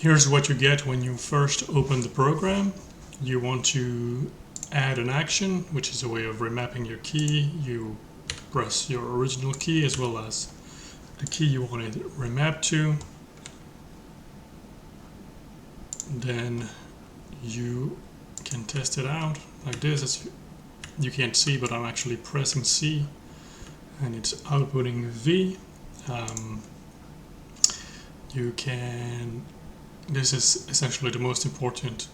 Here's what you get when you first open the program. You want to add an action, which is a way of remapping your key. You press your original key as well as the key you want it remapped to. Then you can test it out like this. As you can't see, but I'm actually pressing C and it's outputting V. This is essentially the most important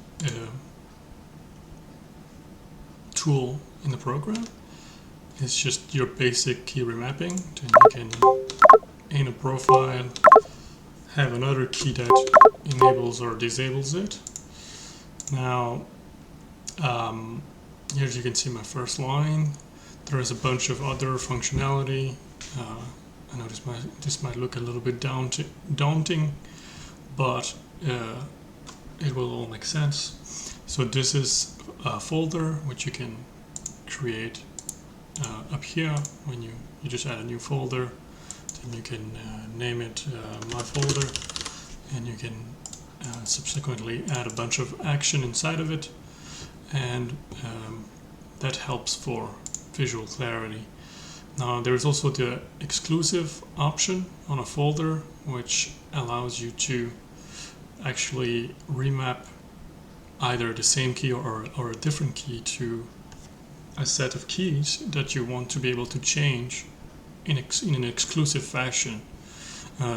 tool in the program. It's just your basic key remapping. Then you can, in a profile, have another key that enables or disables it. Now, here you can see my first line. There is a bunch of other functionality. I know this might look a little bit daunting, but it will all make sense. So this is a folder which you can create up here when you just add a new folder. Then you can name it my folder, and you can subsequently add a bunch of action inside of it, and that helps for visual clarity. Now there is also the exclusive option on a folder, which allows you to actually remap either the same key or a different key to a set of keys that you want to be able to change in an exclusive fashion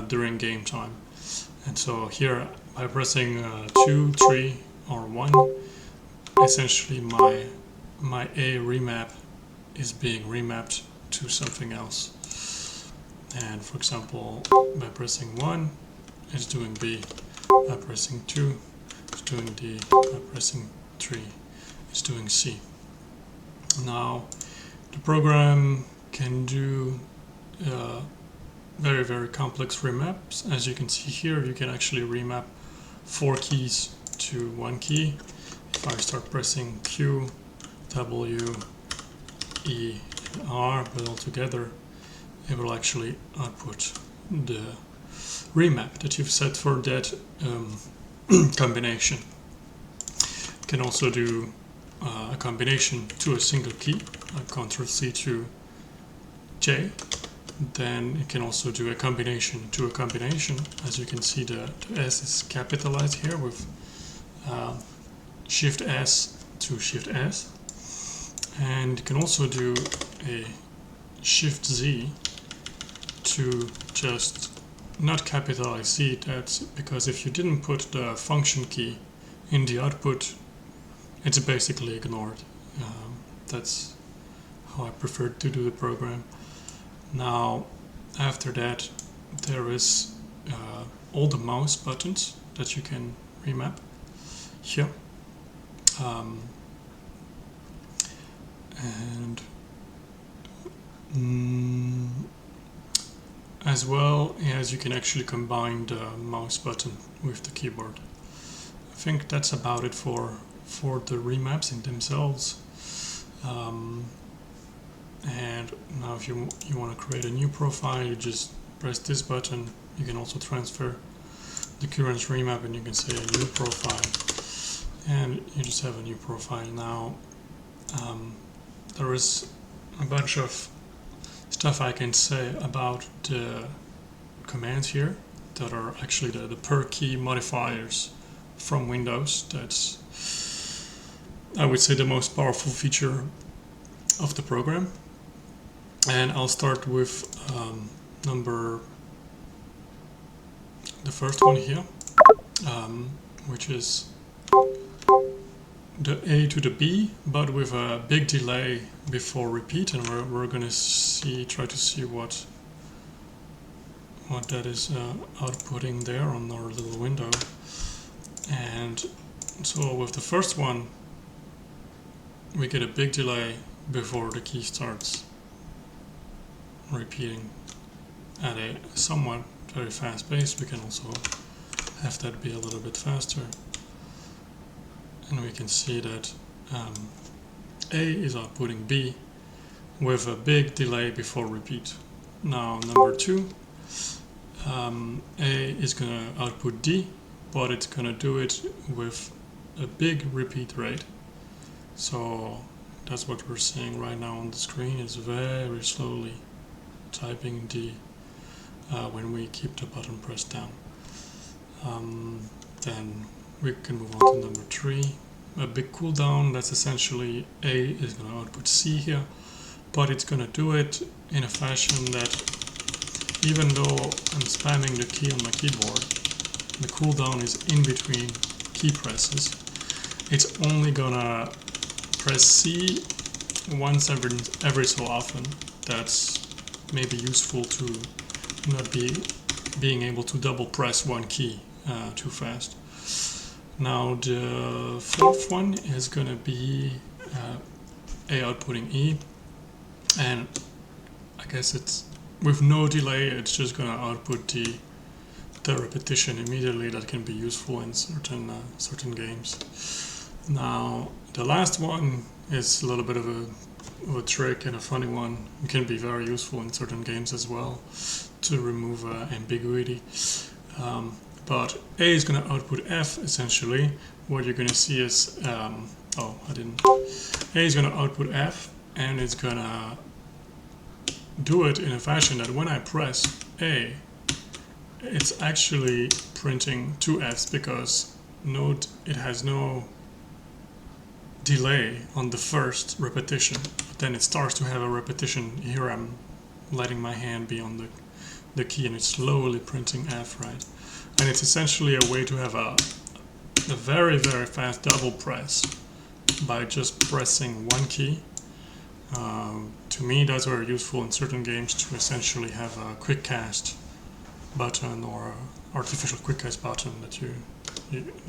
during game time. And so here, by pressing 2, 3, or 1, essentially my A remap is being remapped to something else. And for example, by pressing 1, it's doing B. By pressing 2, it's doing D. By pressing 3, it's doing C. Now, the program can do very, very complex remaps. As you can see here, you can actually remap 4 keys to 1 key. If I start pressing Q, W, E, and R, but all together, it will actually output the remap that you've set for that combination. You can also do a combination to a single key, like Ctrl+C to J. Then it can also do a combination to a combination. As you can see, the S is capitalized here with Shift S to Shift S. And you can also do a Shift Z to just not capitalize Z. That's because if you didn't put the function key in the output, it's basically ignored. That's how I prefer to do the program. Now, after that, there is all the mouse buttons that you can remap here. As well as you can actually combine the mouse button with the keyboard. I think that's about it for the remaps in themselves. And now if you want to create a new profile, you just press this button. You can also transfer the current remap and you can say a new profile, and you just have a new profile. Now there is a bunch of stuff I can say about the commands here that are actually the per key modifiers from Windows. That's, I would say, the most powerful feature of the program. And I'll start with the first one here, which is the A to the B, but with a big delay before repeat, and we're gonna try to see what that is outputting there on our little window. And so with the first one, we get a big delay before the key starts repeating at a somewhat very fast pace. We can also have that be a little bit faster, and we can see that A is outputting B with a big delay before repeat. Now number 2, A is going to output D but it's gonna do it with a big repeat rate. So that's what we're seeing right now on the screen, is very slowly typing D when we keep the button pressed down. Then we can move on to number 3. A big cooldown. That's essentially A is going to output C here, but it's going to do it in a fashion that even though I'm spamming the key on my keyboard, the cooldown is in between key presses. It's only going to press C once every so often. That's maybe useful to not being able to double press one key too fast. Now the 4th one is going to be A outputting E, and I guess it's with no delay. It's just going to output the repetition immediately. That can be useful in certain games. Now the last one is a little bit of a trick and a funny one. It can be very useful in certain games as well to remove ambiguity. But A is going to output F, essentially. What you're going to see is, A is going to output F, and it's going to do it in a fashion that when I press A, it's actually printing 2 Fs, because note it has no delay on the first repetition. But then it starts to have a repetition. Here I'm letting my hand be on the key, and it's slowly printing F, right? And it's essentially a way to have a very, very fast double press by just pressing one key. To me, that's very useful in certain games to essentially have a quick cast button or artificial quick cast button that you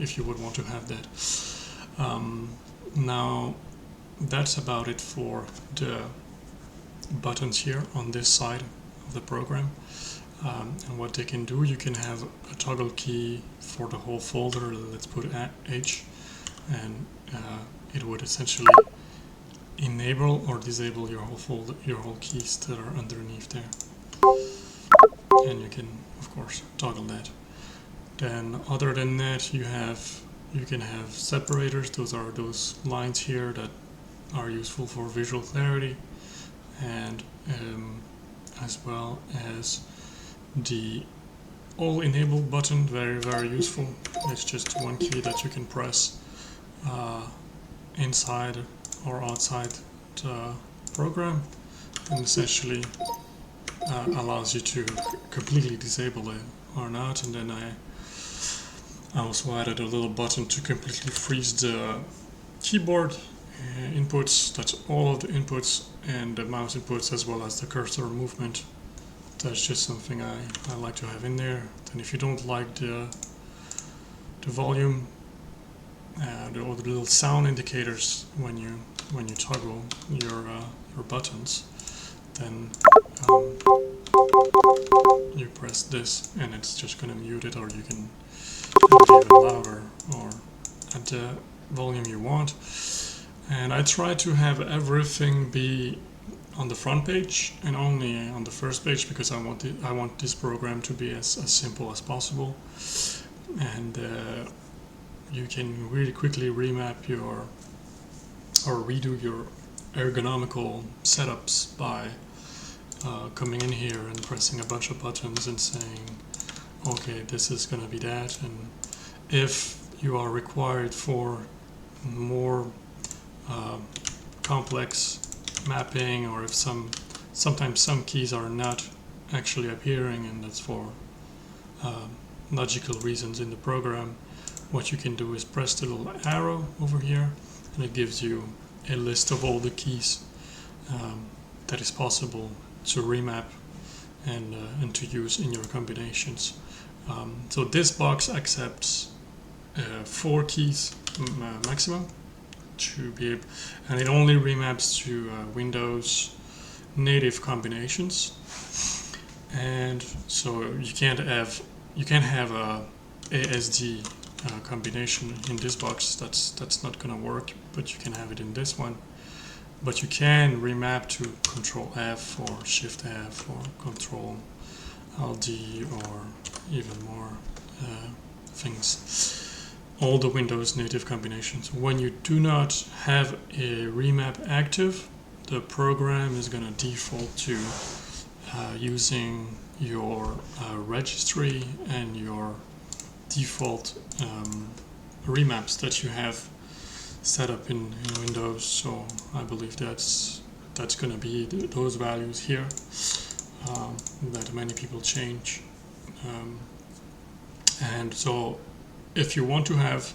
if you would want to have that. Now, that's about it for the buttons here on this side of the program. And what they can do, you can have a toggle key for the whole folder. Let's put H, and it would essentially enable or disable your whole folder, your whole keys that are underneath there. And you can, of course, toggle that. Then, other than that, you can have separators. Those are those lines here that are useful for visual clarity, and as well as the all enable button, very, very useful. It's just one key that you can press inside or outside the program, and essentially allows you to completely disable it or not. And then I also added a little button to completely freeze the keyboard inputs. That's all of the inputs and the mouse inputs, as well as the cursor movement. That's just something I like to have in there. Then if you don't like the volume, the little sound indicators when you toggle your buttons, then you press this and it's just going to mute it, or you can have it even louder or at the volume you want. And I try to have everything be on the front page and only on the first page, because I want this program to be as simple as possible. And you can really quickly remap or redo your ergonomical setups by coming in here and pressing a bunch of buttons and saying, okay, this is going to be that. And if you are required for more complex mapping, or if sometimes some keys are not actually appearing, and that's for logical reasons in the program, what you can do is press the little arrow over here, and it gives you a list of all the keys that is possible to remap and to use in your combinations. So this box accepts 4 keys maximum to be able, and it only remaps to Windows native combinations. And so you can't have a ASD combination in this box. That's not gonna work, but you can have it in this one. But you can remap to Control F or Shift F or Control Alt D, or even more things, all the Windows native combinations. When you do not have a remap active, the program is going to default to using your registry and your default remaps that you have set up in Windows. So I believe that's going to be those values here that many people change. And so if you want to have,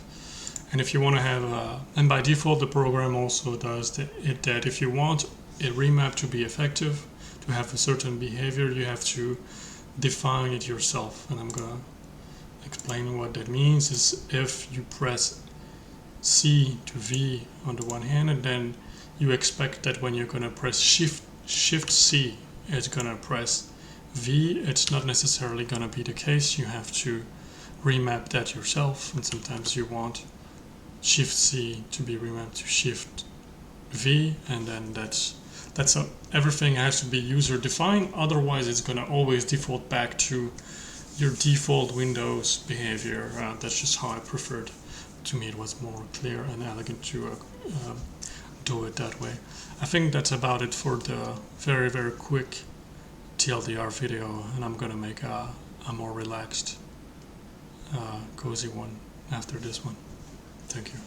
and by default the program also does that if you want a remap to be effective, to have a certain behavior, you have to define it yourself. And I'm gonna explain what that means. Is if you press C to V on the one hand, and then you expect that when you're gonna press Shift C, it's gonna press V. It's not necessarily gonna be the case. You have to remap that yourself, and sometimes you want Shift C to be remapped to Shift V, and then everything has to be user defined. Otherwise, it's gonna always default back to your default Windows behavior. That's just how I preferred. To me, it was more clear and elegant to do it that way. I think that's about it for the very, very quick TLDR video, and I'm gonna make a more relaxed, cozy one after this one. Thank you.